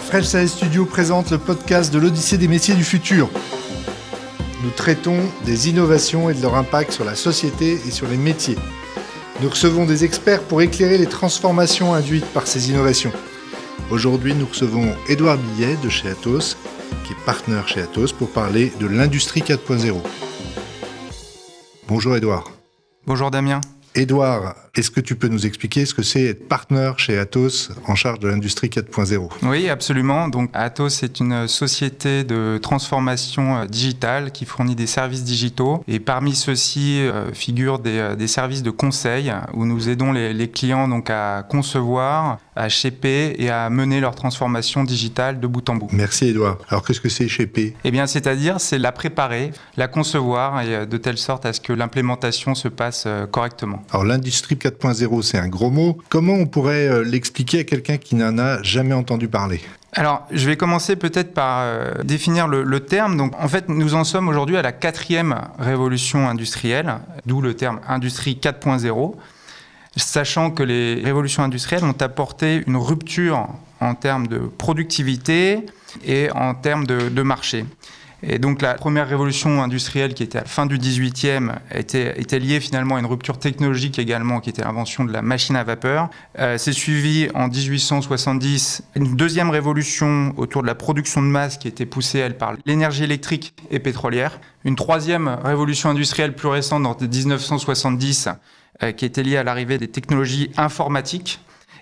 Fresh Sales Studio présente le podcast de l'Odyssée des métiers du futur. Nous traitons des innovations et de leur impact sur la société et sur les métiers. Nous recevons des experts pour éclairer les transformations induites par ces innovations. Aujourd'hui, nous recevons Édouard Billet de chez Atos, qui est partenaire chez Atos, pour parler de l'industrie 4.0. Bonjour Édouard. Bonjour Damien. Édouard, est-ce que tu peux nous expliquer ce que c'est être partenaire chez Atos en charge de l'industrie 4.0 ? Oui, absolument. Donc, Atos est une société de transformation digitale qui fournit des services digitaux. Et parmi ceux-ci figurent des services de conseil où nous aidons les clients donc, à concevoir, à shaper et à mener leur transformation digitale de bout en bout. Merci Édouard. Alors qu'est-ce que c'est shaper ? Eh bien, c'est la préparer, la concevoir et de telle sorte à ce que l'implémentation se passe correctement. Alors l'industrie 4.0, c'est un gros mot. Comment on pourrait l'expliquer à quelqu'un qui n'en a jamais entendu parler ? Alors, je vais commencer peut-être par définir le terme. Donc, en fait, nous en sommes aujourd'hui à la 4e révolution industrielle, d'où le terme industrie 4.0, sachant que les révolutions industrielles ont apporté une rupture en termes de productivité et en termes de marché. Et donc la première révolution industrielle qui était à la fin du 18e était liée finalement à une rupture technologique également qui était l'invention de la machine à vapeur. C'est suivi en 1870 une deuxième révolution autour de la production de masse qui était poussée elle par l'énergie électrique et pétrolière. Une troisième révolution industrielle plus récente en 1970 qui était liée à l'arrivée des technologies informatiques.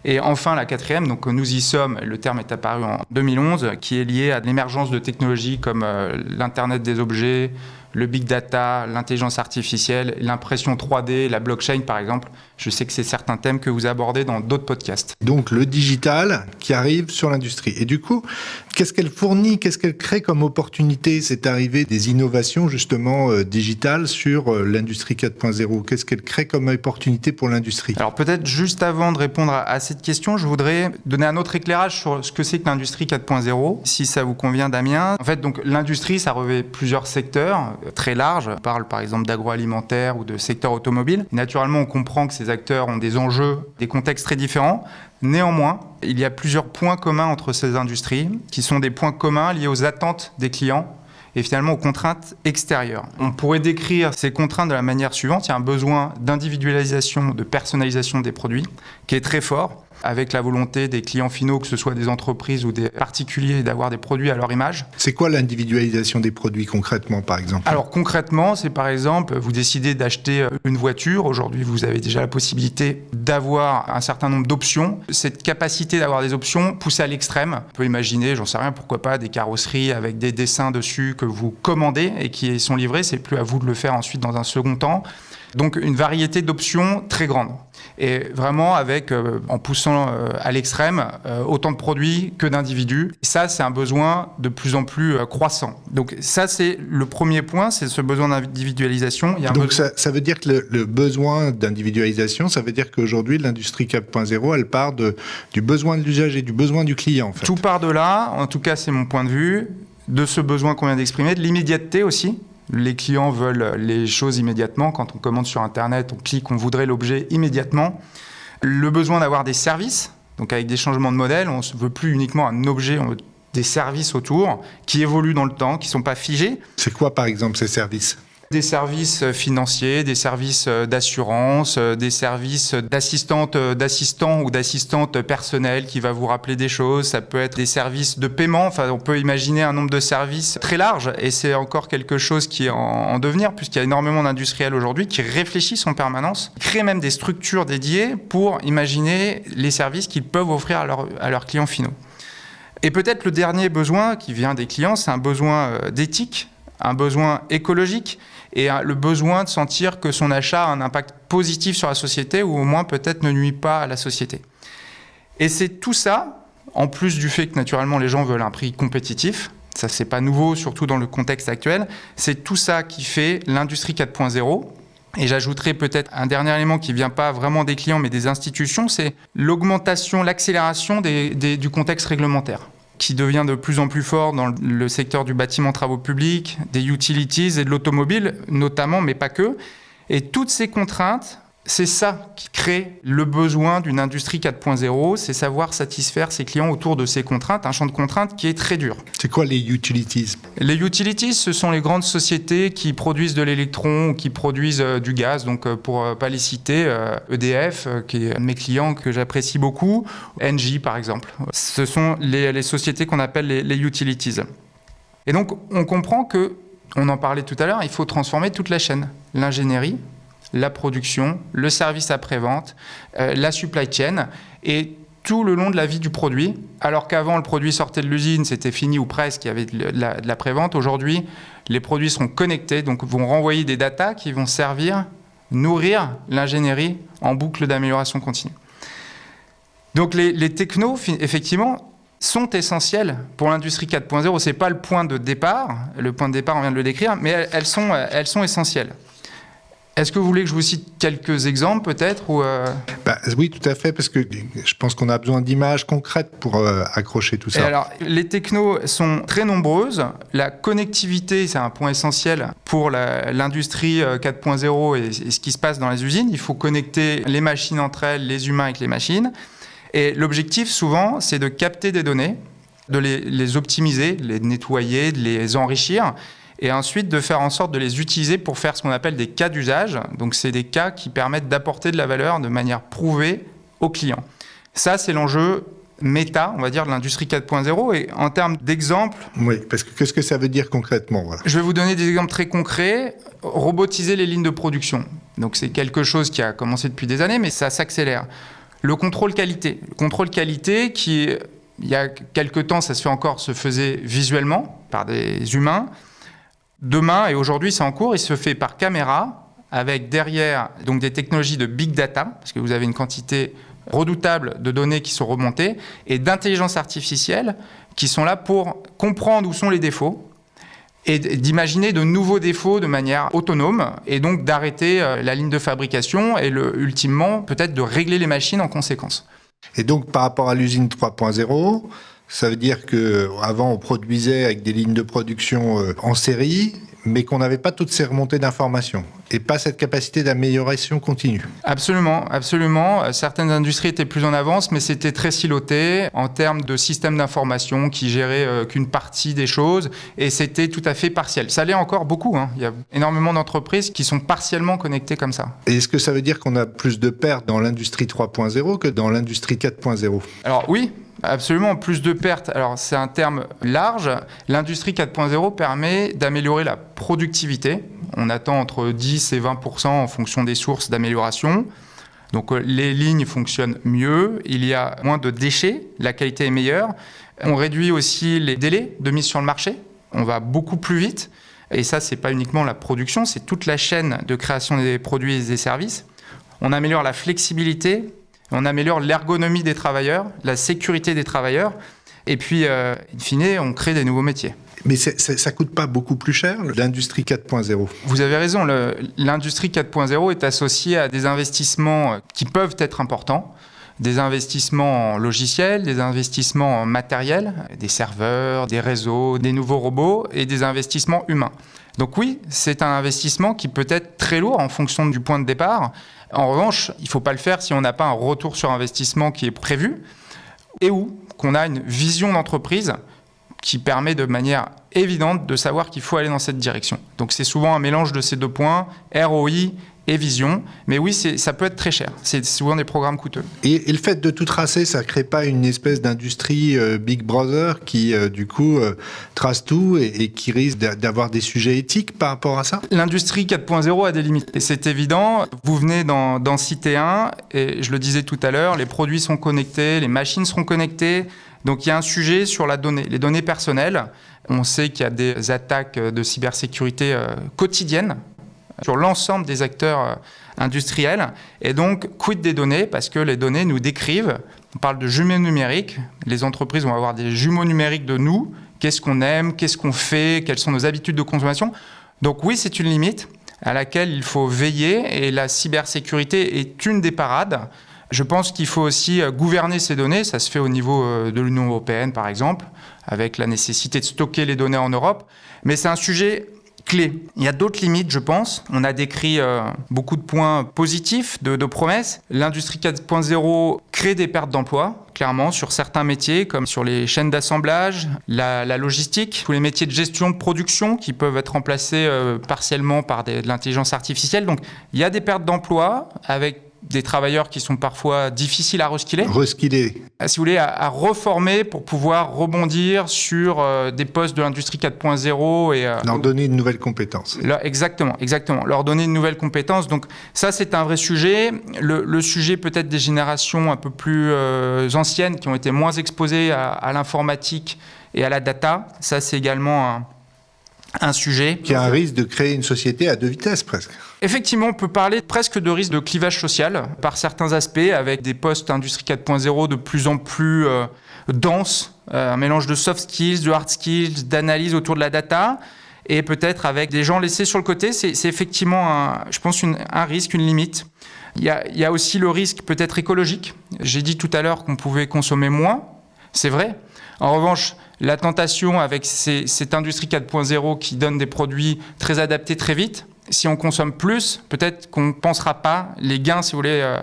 Et enfin, la 4e, donc nous y sommes, le terme est apparu en 2011, qui est lié à l'émergence de technologies comme l'Internet des objets, le big data, l'intelligence artificielle, l'impression 3D, la blockchain par exemple. Je sais que c'est certains thèmes que vous abordez dans d'autres podcasts. Donc le digital qui arrive sur l'industrie. Et du coup, qu'est-ce qu'elle fournit, qu'est-ce qu'elle crée comme opportunité, cette arrivée des innovations justement digitales sur l'industrie 4.0 ? Qu'est-ce qu'elle crée comme opportunité pour l'industrie ? Alors peut-être juste avant de répondre à cette question, je voudrais donner un autre éclairage sur ce que c'est que l'industrie 4.0, si ça vous convient Damien. En fait, donc l'industrie, ça revêt plusieurs secteurs très larges. On parle par exemple d'agroalimentaire ou de secteur automobile. Naturellement, on comprend que ces acteurs ont des enjeux, des contextes très différents. Néanmoins, il y a plusieurs points communs entre ces industries, qui sont des points communs liés aux attentes des clients et finalement aux contraintes extérieures. On pourrait décrire ces contraintes de la manière suivante. Il y a un besoin d'individualisation, de personnalisation des produits qui est très fort, avec la volonté des clients finaux, que ce soit des entreprises ou des particuliers, d'avoir des produits à leur image. C'est quoi l'individualisation des produits concrètement, par exemple ? Alors concrètement, c'est par exemple, vous décidez d'acheter une voiture. Aujourd'hui, vous avez déjà la possibilité d'avoir un certain nombre d'options. Cette capacité d'avoir des options poussée à l'extrême. On peut imaginer, j'en sais rien, pourquoi pas, des carrosseries avec des dessins dessus que vous commandez et qui sont livrés. C'est plus à vous de le faire ensuite dans un second temps. Donc une variété d'options très grande. Et vraiment avec, en poussant à l'extrême, autant de produits que d'individus. Et ça, c'est un besoin de plus en plus croissant. Donc ça, c'est le premier point, c'est ce besoin d'individualisation. Donc ça veut dire que le besoin d'individualisation, ça veut dire qu'aujourd'hui, l'industrie 4.0, elle part du besoin de l'usager, du besoin du client, en fait. Tout part de là, en tout cas, c'est mon point de vue, de ce besoin qu'on vient d'exprimer, de l'immédiateté aussi. Les clients veulent les choses immédiatement. Quand on commande sur Internet, on clique, on voudrait l'objet immédiatement. Le besoin d'avoir des services, donc avec des changements de modèle, on ne veut plus uniquement un objet, on veut des services autour qui évoluent dans le temps, qui ne sont pas figés. C'est quoi par exemple ces services ? Des services financiers, des services d'assurance, des services d'assistants ou d'assistantes personnelles qui va vous rappeler des choses. Ça peut être des services de paiement. Enfin, on peut imaginer un nombre de services très large et c'est encore quelque chose qui est en devenir puisqu'il y a énormément d'industriels aujourd'hui qui réfléchissent en permanence, créent même des structures dédiées pour imaginer les services qu'ils peuvent offrir à leurs clients finaux. Et peut-être le dernier besoin qui vient des clients, c'est un besoin d'éthique, un besoin écologique et le besoin de sentir que son achat a un impact positif sur la société ou au moins peut-être ne nuit pas à la société. Et c'est tout ça, en plus du fait que naturellement les gens veulent un prix compétitif, ça c'est pas nouveau, surtout dans le contexte actuel, c'est tout ça qui fait l'industrie 4.0. Et j'ajouterai peut-être un dernier élément qui ne vient pas vraiment des clients mais des institutions, c'est l'augmentation, l'accélération du contexte réglementaire, qui devient de plus en plus fort dans le secteur du bâtiment travaux publics, des utilities et de l'automobile notamment, mais pas que. Et toutes ces contraintes C'est ça qui crée le besoin d'une industrie 4.0, c'est savoir satisfaire ses clients autour de ces contraintes, un champ de contraintes qui est très dur. C'est quoi les utilities ? Les utilities, ce sont les grandes sociétés qui produisent de l'électron ou qui produisent du gaz. Donc, pour pas les citer, EDF, qui est un de mes clients que j'apprécie beaucoup, Engie par exemple. Ce sont les sociétés qu'on appelle les utilities. Et donc, on comprend que, on en parlait tout à l'heure, il faut transformer toute la chaîne. L'ingénierie, la production, le service après-vente, la supply chain, et tout le long de la vie du produit. Alors qu'avant, le produit sortait de l'usine, c'était fini ou presque, il y avait de l'après-vente. Aujourd'hui, les produits seront connectés, donc vont renvoyer des datas qui vont servir, nourrir l'ingénierie en boucle d'amélioration continue. Donc les technos, effectivement, sont essentielles pour l'industrie 4.0. Ce n'est pas le point de départ. Le point de départ, on vient de le décrire, mais elles sont essentielles. Est-ce que vous voulez que je vous cite quelques exemples peut-être ou Oui, tout à fait, parce que je pense qu'on a besoin d'images concrètes pour accrocher tout ça. Et alors, les technos sont très nombreuses. La connectivité, c'est un point essentiel pour l'industrie 4.0 et ce qui se passe dans les usines. Il faut connecter les machines entre elles, les humains avec les machines. Et l'objectif, souvent, c'est de capter des données, de les optimiser, de les nettoyer, de les enrichir, et ensuite de faire en sorte de les utiliser pour faire ce qu'on appelle des cas d'usage. Donc, c'est des cas qui permettent d'apporter de la valeur de manière prouvée aux clients. Ça, c'est l'enjeu méta, on va dire, de l'industrie 4.0. Et en termes d'exemples... Oui, parce que qu'est-ce que ça veut dire concrètement, voilà. Je vais vous donner des exemples très concrets. Robotiser les lignes de production. Donc, c'est quelque chose qui a commencé depuis des années, mais ça s'accélère. Le contrôle qualité. Le contrôle qualité qui, il y a quelques temps, ça se faisait visuellement par des humains. Demain, et aujourd'hui c'est en cours, il se fait par caméra, avec derrière donc des technologies de big data, parce que vous avez une quantité redoutable de données qui sont remontées, et d'intelligence artificielle qui sont là pour comprendre où sont les défauts, et d'imaginer de nouveaux défauts de manière autonome, et donc d'arrêter la ligne de fabrication, et ultimement peut-être de régler les machines en conséquence. Et donc par rapport à l'usine 3.0, ça veut dire qu'avant, on produisait avec des lignes de production en série, mais qu'on n'avait pas toutes ces remontées d'informations et pas cette capacité d'amélioration continue. Absolument, absolument. Certaines industries étaient plus en avance, mais c'était très siloté en termes de systèmes d'information qui géraient qu'une partie des choses et c'était tout à fait partiel. Ça l'est encore beaucoup. Il y a énormément d'entreprises qui sont partiellement connectées comme ça. Et est-ce que ça veut dire qu'on a plus de pertes dans l'industrie 3.0 que dans l'industrie 4.0 ? Alors oui. Absolument, plus de pertes. Alors, c'est un terme large. L'industrie 4.0 permet d'améliorer la productivité. On attend entre 10 et 20% en fonction des sources d'amélioration. Donc, les lignes fonctionnent mieux. Il y a moins de déchets. La qualité est meilleure. On réduit aussi les délais de mise sur le marché. On va beaucoup plus vite. Et ça, ce n'est pas uniquement la production, c'est toute la chaîne de création des produits et des services. On améliore la flexibilité. On améliore l'ergonomie des travailleurs, la sécurité des travailleurs, et puis, in fine, on crée des nouveaux métiers. Mais ça ne coûte pas beaucoup plus cher, l'industrie 4.0 ? Vous avez raison, l'industrie 4.0 est associée à des investissements qui peuvent être importants, des investissements en logiciels, des investissements en matériel, des serveurs, des réseaux, des nouveaux robots, et des investissements humains. Donc oui, c'est un investissement qui peut être très lourd en fonction du point de départ. En revanche, il ne faut pas le faire si on n'a pas un retour sur investissement qui est prévu et ou qu'on a une vision d'entreprise qui permet de manière évidente de savoir qu'il faut aller dans cette direction. Donc c'est souvent un mélange de ces deux points, ROI et vision. Mais oui, ça peut être très cher. C'est souvent des programmes coûteux. Et le fait de tout tracer, ça ne crée pas une espèce d'industrie Big Brother qui, du coup, trace tout et qui risque d'avoir des sujets éthiques par rapport à ça ? L'industrie 4.0 a des limites. Et c'est évident. Vous venez d'en citer un. Et je le disais tout à l'heure, les produits sont connectés, les machines seront connectées. Donc il y a un sujet sur la donnée, les données personnelles. On sait qu'il y a des attaques de cybersécurité quotidiennes sur l'ensemble des acteurs industriels. Et donc, quid des données ? Parce que les données nous décrivent. On parle de jumeaux numériques. Les entreprises vont avoir des jumeaux numériques de nous. Qu'est-ce qu'on aime ? Qu'est-ce qu'on fait ? Quelles sont nos habitudes de consommation ? Donc oui, c'est une limite à laquelle il faut veiller. Et la cybersécurité est une des parades. Je pense qu'il faut aussi gouverner ces données. Ça se fait au niveau de l'Union européenne, par exemple, avec la nécessité de stocker les données en Europe. Mais c'est un sujet clé. Il y a d'autres limites, je pense. On a décrit beaucoup de points positifs, de promesses. L'industrie 4.0 crée des pertes d'emplois, clairement, sur certains métiers, comme sur les chaînes d'assemblage, la logistique, tous les métiers de gestion de production qui peuvent être remplacés partiellement par de l'intelligence artificielle. Donc, il y a des pertes d'emplois avec des travailleurs qui sont parfois difficiles à reskiller. Reskiller. Si vous voulez, à reformer pour pouvoir rebondir sur des postes de l'industrie 4.0 et leur donner une nouvelle compétence. Exactement. Leur donner une nouvelle compétence. Donc ça, c'est un vrai sujet. Le sujet peut-être des générations un peu plus anciennes qui ont été moins exposées à l'informatique et à la data. Ça, c'est également un sujet. Qui a un risque de créer une société à deux vitesses presque. Effectivement, on peut parler presque de risque de clivage social par certains aspects, avec des postes industrie 4.0 de plus en plus denses, un mélange de soft skills, de hard skills, d'analyse autour de la data, et peut-être avec des gens laissés sur le côté. C'est effectivement, je pense, un risque, une limite. Il y a aussi le risque peut-être écologique. J'ai dit tout à l'heure qu'on pouvait consommer moins, c'est vrai. En revanche, la tentation avec cette industrie 4.0 qui donne des produits très adaptés très vite, si on consomme plus, peut-être qu'on ne pensera pas les gains, si vous voulez,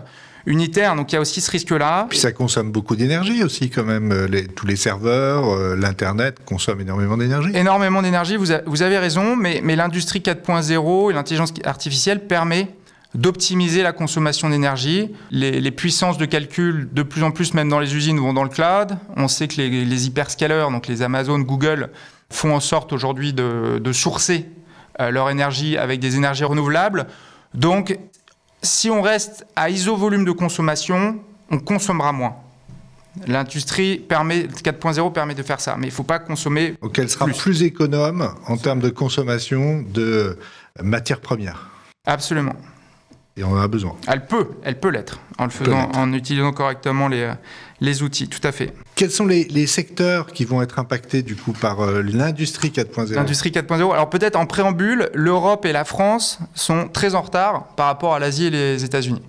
unitaires. Donc il y a aussi ce risque-là. Puis ça consomme beaucoup d'énergie aussi quand même. Tous les serveurs, l'Internet consomment énormément d'énergie. Énormément d'énergie, vous avez raison, mais l'industrie 4.0 et l'intelligence artificielle permet d'optimiser la consommation d'énergie. Les puissances de calcul, de plus en plus, même dans les usines, vont dans le cloud. On sait que les hyperscalers, donc les Amazon, Google, font en sorte aujourd'hui de sourcer leur énergie avec des énergies renouvelables. Donc, si on reste à iso-volume de consommation, on consommera moins. L'industrie 4.0 permet de faire ça, mais il ne faut pas consommer donc elle sera plus économe en termes de consommation de matières premières. Absolument. Et on en a besoin. Elle peut l'être, en utilisant correctement les outils, tout à fait. Quels sont les secteurs qui vont être impactés du coup par l'industrie 4.0 ? L'industrie 4.0, alors peut-être en préambule, l'Europe et la France sont très en retard par rapport à l'Asie et les États-Unis.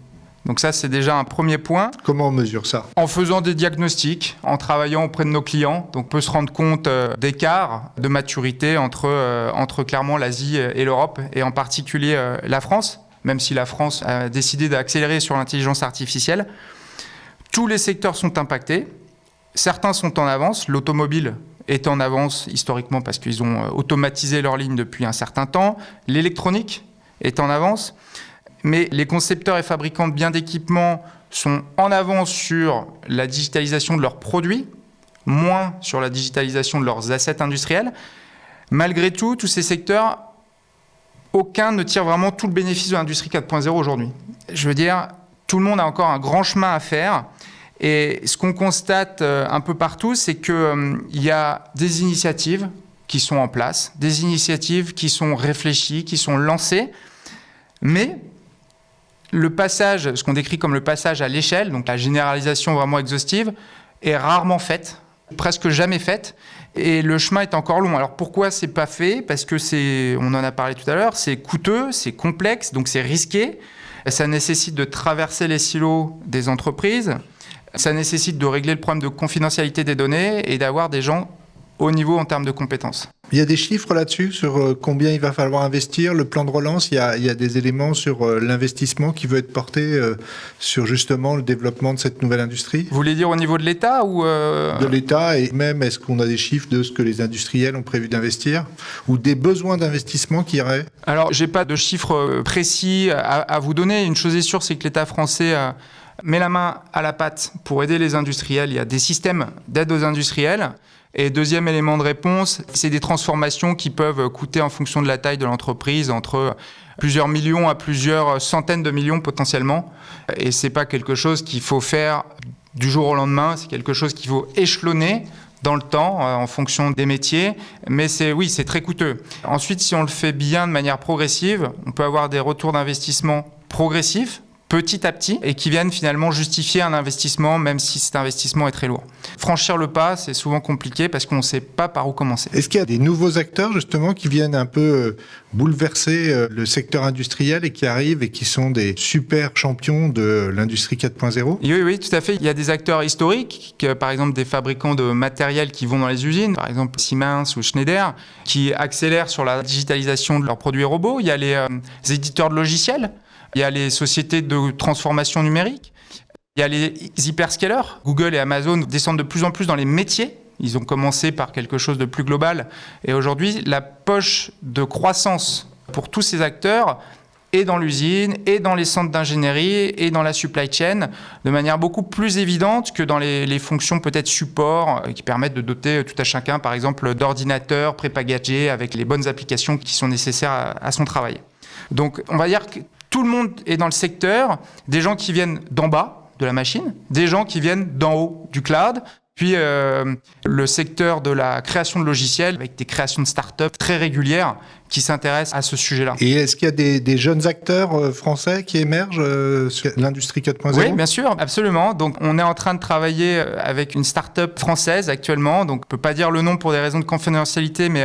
Donc ça, c'est déjà un premier point. Comment on mesure ça ? En faisant des diagnostics, en travaillant auprès de nos clients. Donc on peut se rendre compte d'écarts de maturité entre clairement l'Asie et l'Europe, et en particulier la France, même si la France a décidé d'accélérer sur l'intelligence artificielle. Tous les secteurs sont impactés. Certains sont en avance. L'automobile est en avance historiquement parce qu'ils ont automatisé leurs lignes depuis un certain temps. L'électronique est en avance. Mais les concepteurs et fabricants de biens d'équipement sont en avance sur la digitalisation de leurs produits, moins sur la digitalisation de leurs assets industriels. Malgré tout, tous ces secteurs, aucun ne tire vraiment tout le bénéfice de l'industrie 4.0 aujourd'hui. Je veux dire, tout le monde a encore un grand chemin à faire. Et ce qu'on constate un peu partout, c'est qu'il y a des initiatives qui sont en place, des initiatives qui sont réfléchies, qui sont lancées, mais le passage, ce qu'on décrit comme le passage à l'échelle, donc la généralisation vraiment exhaustive, est rarement faite, presque jamais faite, et le chemin est encore long. Alors pourquoi c'est pas fait ? Parce que on en a parlé tout à l'heure, c'est coûteux, c'est complexe, donc c'est risqué, ça nécessite de traverser les silos des entreprises, ça nécessite de régler le problème de confidentialité des données et d'avoir des gens au niveau en termes de compétences. Il y a des chiffres là-dessus sur combien il va falloir investir, le plan de relance, il y a des éléments sur l'investissement qui veut être porté sur justement le développement de cette nouvelle industrie ? Vous voulez dire au niveau de l'État ou De l'État, et même est-ce qu'on a des chiffres de ce que les industriels ont prévu d'investir ou des besoins d'investissement qui iraient ? Alors, j'ai pas de chiffres précis à vous donner. Une chose est sûre, c'est que l'État français met la main à la pâte pour aider les industriels. Il y a des systèmes d'aide aux industriels. Et deuxième élément de réponse, c'est des transformations qui peuvent coûter en fonction de la taille de l'entreprise entre plusieurs millions à plusieurs centaines de millions potentiellement. Et c'est pas quelque chose qu'il faut faire du jour au lendemain, c'est quelque chose qu'il faut échelonner dans le temps en fonction des métiers. Mais c'est très coûteux. Ensuite, si on le fait bien de manière progressive, on peut avoir des retours d'investissement progressifs, petit à petit et qui viennent finalement justifier un investissement, même si cet investissement est très lourd. Franchir le pas, c'est souvent compliqué parce qu'on ne sait pas par où commencer. Est-ce qu'il y a des nouveaux acteurs justement qui viennent un peu bouleverser le secteur industriel et qui arrivent et qui sont des super champions de l'industrie 4.0 ? Oui, tout à fait. Il y a des acteurs historiques, par exemple des fabricants de matériel qui vont dans les usines, par exemple Siemens ou Schneider, qui accélèrent sur la digitalisation de leurs produits robots. Il y a les éditeurs de logiciels. Il y a les sociétés de transformation numérique, il y a les hyperscalers. Google et Amazon descendent de plus en plus dans les métiers. Ils ont commencé par quelque chose de plus global. Et aujourd'hui, la poche de croissance pour tous ces acteurs est dans l'usine, et dans les centres d'ingénierie, et dans la supply chain, de manière beaucoup plus évidente que dans les fonctions peut-être support qui permettent de doter tout à chacun, par exemple, d'ordinateurs prépagagés avec les bonnes applications qui sont nécessaires à son travail. Donc, on va dire que tout le monde est dans le secteur, des gens qui viennent d'en bas de la machine, des gens qui viennent d'en haut du cloud, puis le secteur de la création de logiciels avec des créations de start-up très régulières qui s'intéressent à ce sujet-là. Et est-ce qu'il y a des jeunes acteurs français qui émergent sur l'industrie 4.0 ? Oui, bien sûr, absolument. Donc, on est en train de travailler avec une start-up française actuellement. Donc, on ne peut pas dire le nom pour des raisons de confidentialité, mais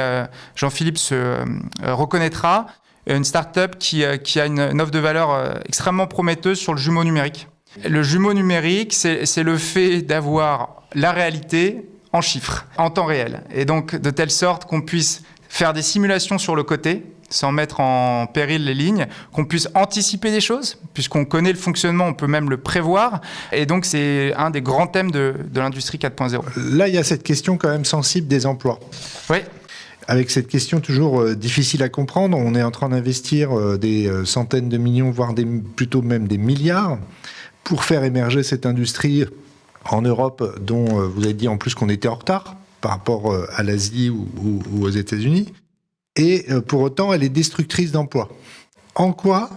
Jean-Philippe se reconnaîtra. Une start-up qui a une offre de valeur extrêmement prometteuse sur le jumeau numérique. Le jumeau numérique, c'est le fait d'avoir la réalité en chiffres, en temps réel. Et donc, de telle sorte qu'on puisse faire des simulations sur le côté, sans mettre en péril les lignes, qu'on puisse anticiper des choses, puisqu'on connaît le fonctionnement, on peut même le prévoir. Et donc, c'est un des grands thèmes de l'industrie 4.0. Là, il y a cette question quand même sensible des emplois. Oui. Avec cette question toujours difficile à comprendre, on est en train d'investir des centaines de millions, voire plutôt même des milliards, pour faire émerger cette industrie en Europe, dont vous avez dit en plus qu'on était en retard par rapport à l'Asie ou aux États-Unis. Et pour autant, elle est destructrice d'emplois. En quoi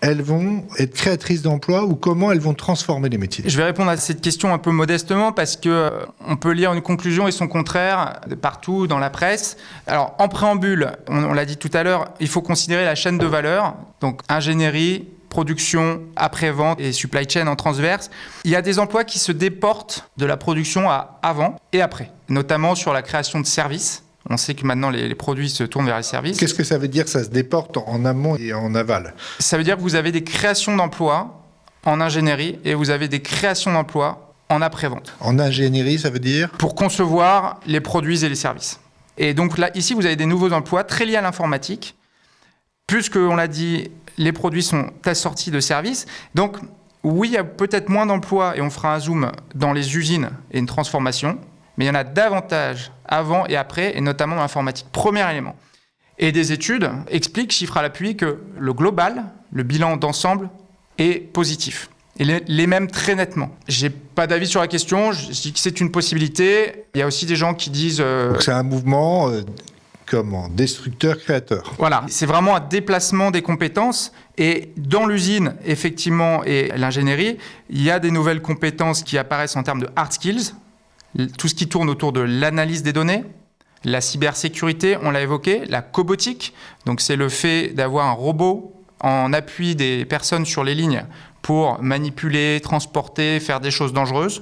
elles vont être créatrices d'emplois ou comment elles vont transformer les métiers ? Je vais répondre à cette question un peu modestement parce qu'on peut lire une conclusion et son contraire partout dans la presse. Alors, en préambule, on l'a dit tout à l'heure, il faut considérer la chaîne de valeur, donc ingénierie, production, après-vente et supply chain en transverse. Il y a des emplois qui se déportent de la production à avant et après, notamment sur la création de services. On sait que maintenant, les produits se tournent vers les services. Qu'est-ce que ça veut dire, ça se déporte en amont et en aval ? Ça veut dire que vous avez des créations d'emplois en ingénierie et vous avez des créations d'emplois en après-vente. En ingénierie, ça veut dire ? Pour concevoir les produits et les services. Et donc là, ici, vous avez des nouveaux emplois très liés à l'informatique. Puisque, on l'a dit, les produits sont assortis de services. Donc, oui, il y a peut-être moins d'emplois, et on fera un zoom dans les usines et une transformation, mais il y en a davantage avant et après, et notamment dans l'informatique. Premier élément. Et des études expliquent, chiffres à l'appui, que le global, le bilan d'ensemble, est positif. Et les mêmes très nettement. J'ai pas d'avis sur la question, je dis que c'est une possibilité. Il y a aussi des gens qui disent... Donc c'est un mouvement... destructeur-créateur. Voilà, c'est vraiment un déplacement des compétences. Et dans l'usine, effectivement, et l'ingénierie, il y a des nouvelles compétences qui apparaissent en termes de hard skills. Tout ce qui tourne autour de l'analyse des données, la cybersécurité, on l'a évoqué, la cobotique. Donc c'est le fait d'avoir un robot en appui des personnes sur les lignes pour manipuler, transporter, faire des choses dangereuses.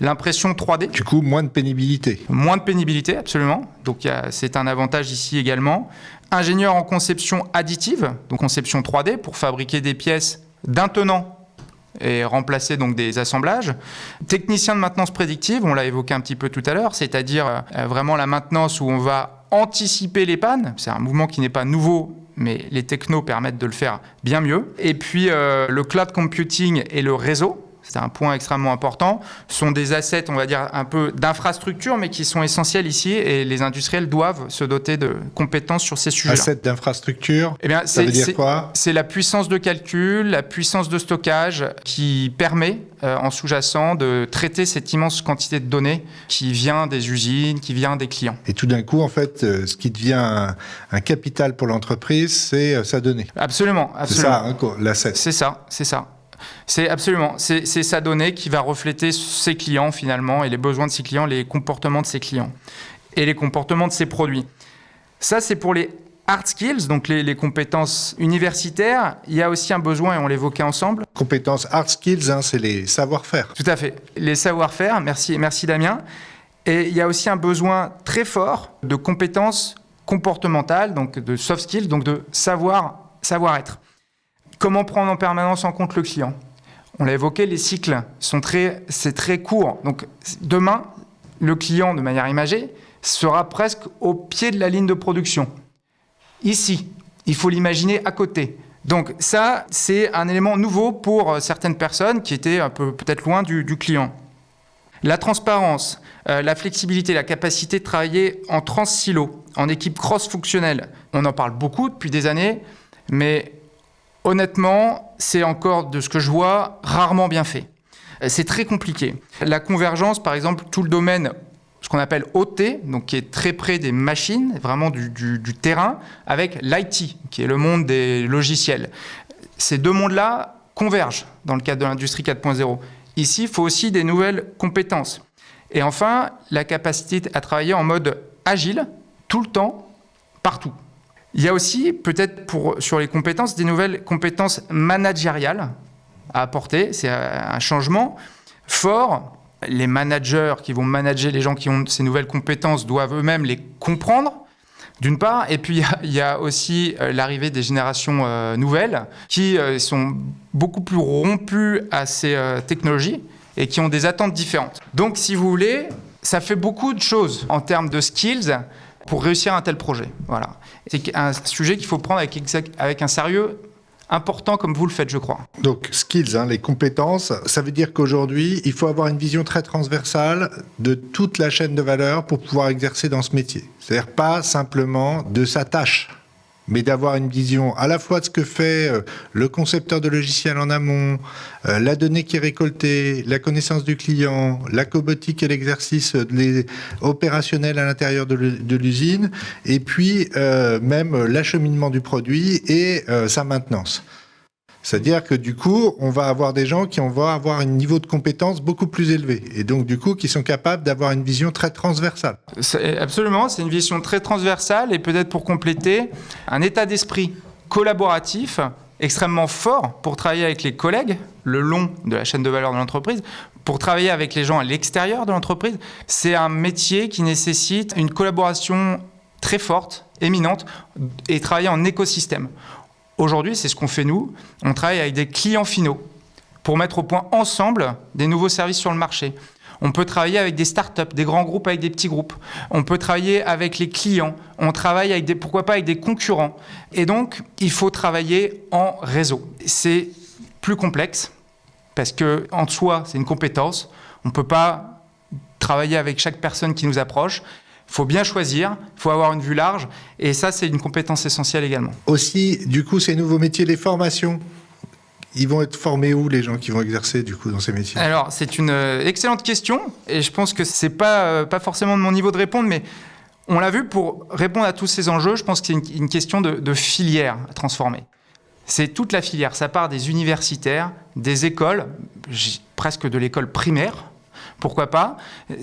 L'impression 3D. Du coup, moins de pénibilité. Moins de pénibilité, absolument. Donc c'est un avantage ici également. Ingénieur en conception additive, donc conception 3D pour fabriquer des pièces d'un tenant et remplacer donc des assemblages. Technicien de maintenance prédictive, on l'a évoqué un petit peu tout à l'heure, c'est-à-dire vraiment la maintenance où on va anticiper les pannes. C'est un mouvement qui n'est pas nouveau, mais les technos permettent de le faire bien mieux. Et puis le cloud computing et le réseau. C'est un point extrêmement important, sont des assets, on va dire, un peu d'infrastructure, mais qui sont essentiels ici, et les industriels doivent se doter de compétences sur ces sujets-là. Assets d'infrastructure, eh bien, ça veut dire quoi ? C'est la puissance de calcul, la puissance de stockage qui permet, en sous-jacent, de traiter cette immense quantité de données qui vient des usines, qui vient des clients. Et tout d'un coup, en fait, ce qui devient un capital pour l'entreprise, c'est sa donnée. Absolument. C'est ça, hein, l'asset. C'est ça. C'est absolument, c'est sa donnée qui va refléter ses clients finalement et les besoins de ses clients, les comportements de ses clients et les comportements de ses produits. Ça, c'est pour les hard skills, donc les compétences universitaires, il y a aussi un besoin, et on l'évoquait ensemble. Compétences hard skills, c'est les savoir-faire. Tout à fait. Les savoir-faire, merci Damien. Et il y a aussi un besoin très fort de compétences comportementales, donc de soft skills, donc de savoir-être. Comment prendre en permanence en compte le client ? On l'a évoqué, les cycles, c'est très court. Donc demain, le client, de manière imagée, sera presque au pied de la ligne de production. Ici, il faut l'imaginer à côté. Donc ça, c'est un élément nouveau pour certaines personnes qui étaient un peu peut-être loin du client. La transparence, la flexibilité, la capacité de travailler en trans-silo, en équipe cross-fonctionnelle. On en parle beaucoup depuis des années, mais honnêtement, c'est encore, de ce que je vois, rarement bien fait. C'est très compliqué. La convergence, par exemple, tout le domaine, ce qu'on appelle OT, donc qui est très près des machines, vraiment du terrain, avec l'IT, qui est le monde des logiciels. Ces deux mondes-là convergent dans le cadre de l'industrie 4.0. Ici, il faut aussi des nouvelles compétences. Et enfin, la capacité à travailler en mode agile, tout le temps, partout. Il y a aussi, peut-être sur les compétences, des nouvelles compétences managériales à apporter. C'est un changement fort. Les managers qui vont manager les gens qui ont ces nouvelles compétences doivent eux-mêmes les comprendre, d'une part. Et puis, il y a aussi l'arrivée des générations nouvelles qui sont beaucoup plus rompues à ces technologies et qui ont des attentes différentes. Donc, si vous voulez, ça fait beaucoup de choses en termes de skills pour réussir un tel projet. Voilà. C'est un sujet qu'il faut prendre avec un sérieux important comme vous le faites, je crois. Donc, skills, les compétences, ça veut dire qu'aujourd'hui, il faut avoir une vision très transversale de toute la chaîne de valeur pour pouvoir exercer dans ce métier. C'est-à-dire pas simplement de sa tâche, mais d'avoir une vision à la fois de ce que fait le concepteur de logiciel en amont, la donnée qui est récoltée, la connaissance du client, la cobotique et l'exercice opérationnel à l'intérieur de l'usine, et puis même l'acheminement du produit et sa maintenance. C'est-à-dire que du coup, on va avoir des gens qui vont avoir un niveau de compétence beaucoup plus élevé et donc du coup qui sont capables d'avoir une vision très transversale. Absolument, c'est une vision très transversale et peut-être pour compléter, un état d'esprit collaboratif extrêmement fort pour travailler avec les collègues le long de la chaîne de valeur de l'entreprise, pour travailler avec les gens à l'extérieur de l'entreprise. C'est un métier qui nécessite une collaboration très forte, éminente et travailler en écosystème. Aujourd'hui, c'est ce qu'on fait nous. On travaille avec des clients finaux pour mettre au point ensemble des nouveaux services sur le marché. On peut travailler avec des startups, des grands groupes avec des petits groupes. On peut travailler avec les clients. On travaille avec pourquoi pas avec des concurrents. Et donc, il faut travailler en réseau. C'est plus complexe parce que en soi, c'est une compétence. On ne peut pas travailler avec chaque personne qui nous approche. Il faut bien choisir, il faut avoir une vue large, et ça, c'est une compétence essentielle également. Aussi, du coup, ces nouveaux métiers, les formations, ils vont être formés où, les gens qui vont exercer, du coup, dans ces métiers ? Alors, c'est une excellente question, et je pense que c'est pas forcément de mon niveau de répondre, mais on l'a vu, pour répondre à tous ces enjeux, je pense que c'est une question de filière à transformer. C'est toute la filière, ça part des universitaires, des écoles, presque de l'école primaire. Pourquoi pas ?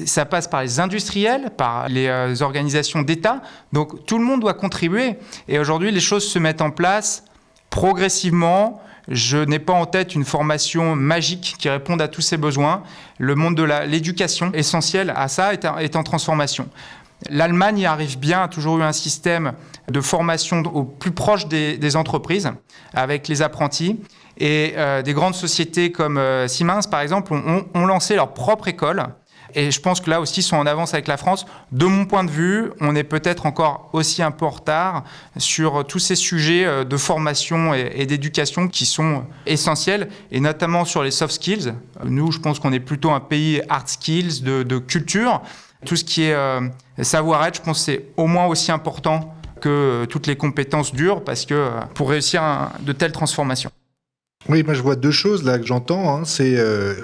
Ça passe par les industriels, par les organisations d'État. Donc, tout le monde doit contribuer. Et aujourd'hui, les choses se mettent en place progressivement. Je n'ai pas en tête une formation magique qui réponde à tous ces besoins. Le monde de l'éducation, essentiel à ça, est en transformation. L'Allemagne y arrive bien, a toujours eu un système de formation au plus proche des entreprises, avec les apprentis. Et des grandes sociétés comme Siemens, par exemple, ont lancé leur propre école. Et je pense que là aussi, ils sont en avance avec la France. De mon point de vue, on est peut-être encore aussi un peu en retard sur tous ces sujets de formation et d'éducation qui sont essentiels, et notamment sur les soft skills. Nous, je pense qu'on est plutôt un pays hard skills, de culture. Tout ce qui est savoir-être, je pense que c'est au moins aussi important que toutes les compétences dures, parce que pour réussir de telles transformations. Oui, moi je vois deux choses là que j'entends. C'est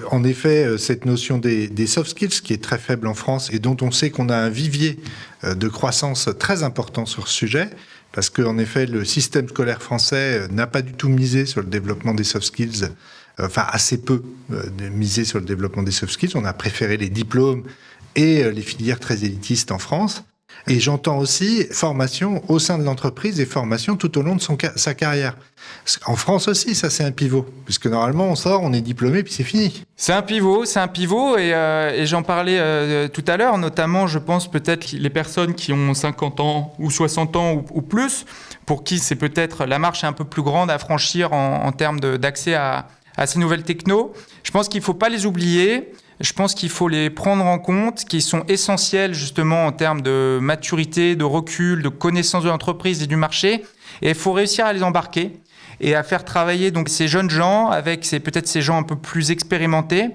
en effet cette notion des soft skills qui est très faible en France et dont on sait qu'on a un vivier de croissance très important sur ce sujet, parce qu'en effet le système scolaire français n'a pas du tout misé sur le développement des soft skills, enfin assez peu misé sur le développement des soft skills. On a préféré les diplômes et les filières très élitistes en France. Et j'entends aussi formation au sein de l'entreprise et formation tout au long de sa carrière. En France aussi, ça c'est un pivot, puisque normalement on sort, on est diplômé, puis c'est fini. C'est un pivot, et j'en parlais tout à l'heure, notamment je pense peut-être les personnes qui ont 50 ans ou 60 ans ou plus, pour qui c'est peut-être la marche est un peu plus grande à franchir en termes d'accès à ces nouvelles technos. Je pense qu'il ne faut pas les oublier. Je pense qu'il faut les prendre en compte, qui sont essentiels justement en termes de maturité, de recul, de connaissance de l'entreprise et du marché. Et il faut réussir à les embarquer et à faire travailler donc ces jeunes gens avec peut-être ces gens un peu plus expérimentés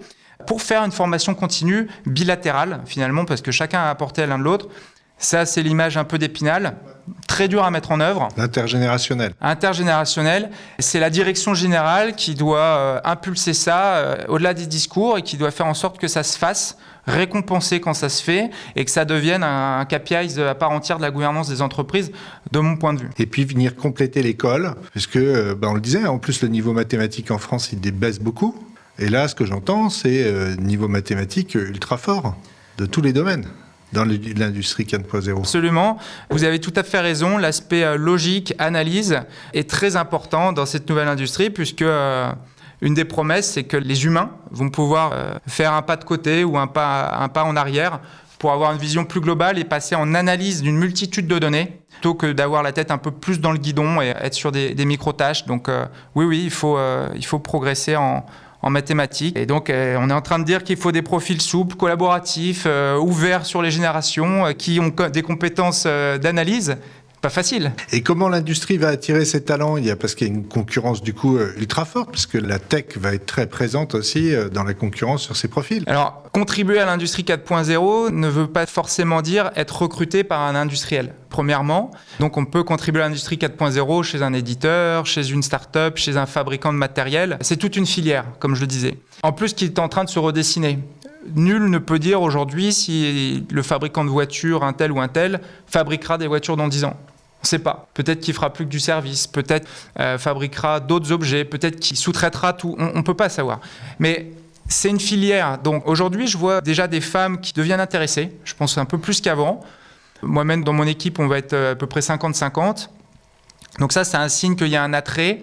pour faire une formation continue bilatérale finalement, parce que chacun a apporté à l'un de l'autre. Ça, c'est l'image un peu d'Épinal, très dur à mettre en œuvre. Intergénérationnel. Intergénérationnel. C'est la direction générale qui doit impulser ça au-delà des discours et qui doit faire en sorte que ça se fasse, récompenser quand ça se fait et que ça devienne un KPI à part entière de la gouvernance des entreprises, de mon point de vue. Et puis venir compléter l'école, puisque, on le disait, en plus le niveau mathématique en France, il baisse beaucoup. Et là, ce que j'entends, c'est niveau mathématique ultra fort, de tous les domaines. Dans l'industrie 4.0. Absolument. Vous avez tout à fait raison. L'aspect logique, analyse est très important dans cette nouvelle industrie puisque une des promesses, c'est que les humains vont pouvoir faire un pas de côté ou un pas en arrière pour avoir une vision plus globale et passer en analyse d'une multitude de données plutôt que d'avoir la tête un peu plus dans le guidon et être sur des micro-tâches. Donc oui, il faut progresser en mathématiques. Et donc, on est en train de dire qu'il faut des profils souples, collaboratifs, ouverts sur les générations, qui ont des compétences d'analyse. Pas facile. Et comment l'industrie va attirer ces talents ? Parce qu'il y a une concurrence du coup ultra forte, puisque la tech va être très présente aussi dans la concurrence sur ces profils. Alors, contribuer à l'industrie 4.0 ne veut pas forcément dire être recruté par un industriel, premièrement. Donc, on peut contribuer à l'industrie 4.0 chez un éditeur, chez une start-up, chez un fabricant de matériel. C'est toute une filière, comme je le disais. En plus, qui est en train de se redessiner. Nul ne peut dire aujourd'hui si le fabricant de voitures, un tel ou un tel, fabriquera des voitures dans 10 ans. On ne sait pas. Peut-être qu'il fera plus que du service, peut-être fabriquera d'autres objets, peut-être qu'il sous-traitera tout. On ne peut pas savoir. Mais c'est une filière. Donc aujourd'hui, je vois déjà des femmes qui deviennent intéressées. Je pense un peu plus qu'avant. Moi-même, dans mon équipe, on va être à peu près 50-50. Donc ça, c'est un signe qu'il y a un attrait.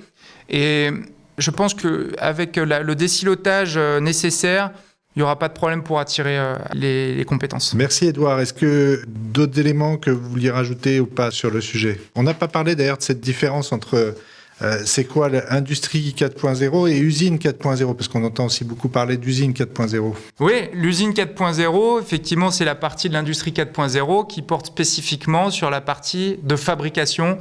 Et je pense qu'avec le désilotage nécessaire, il n'y aura pas de problème pour attirer les compétences. Merci Edouard. Est-ce que d'autres éléments que vous vouliez rajouter ou pas sur le sujet ? On n'a pas parlé d'ailleurs de cette différence entre c'est quoi l'industrie 4.0 et usine 4.0 ? Parce qu'on entend aussi beaucoup parler d'usine 4.0. Oui, l'usine 4.0, effectivement, c'est la partie de l'industrie 4.0 qui porte spécifiquement sur la partie de fabrication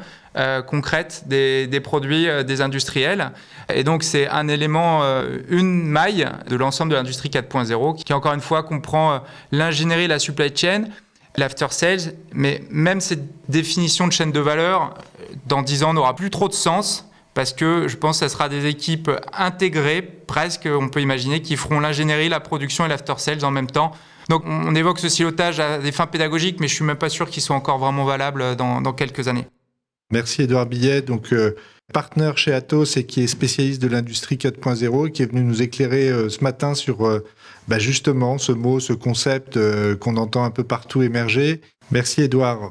concrète des produits des industriels. Et donc, c'est un élément, une maille de l'ensemble de l'industrie 4.0 qui, encore une fois, comprend l'ingénierie, la supply chain, l'after sales. Mais même cette définition de chaîne de valeur, dans 10 ans, n'aura plus trop de sens parce que je pense que ce sera des équipes intégrées, presque, on peut imaginer, qui feront l'ingénierie, la production et l'after sales en même temps. Donc, on évoque ce silotage à des fins pédagogiques, mais je ne suis même pas sûr qu'il soit encore vraiment valable dans quelques années. Merci Edouard Billet, donc partenaire chez Atos et qui est spécialiste de l'industrie 4.0 et qui est venu nous éclairer ce matin sur justement ce mot, ce concept qu'on entend un peu partout émerger. Merci Edouard.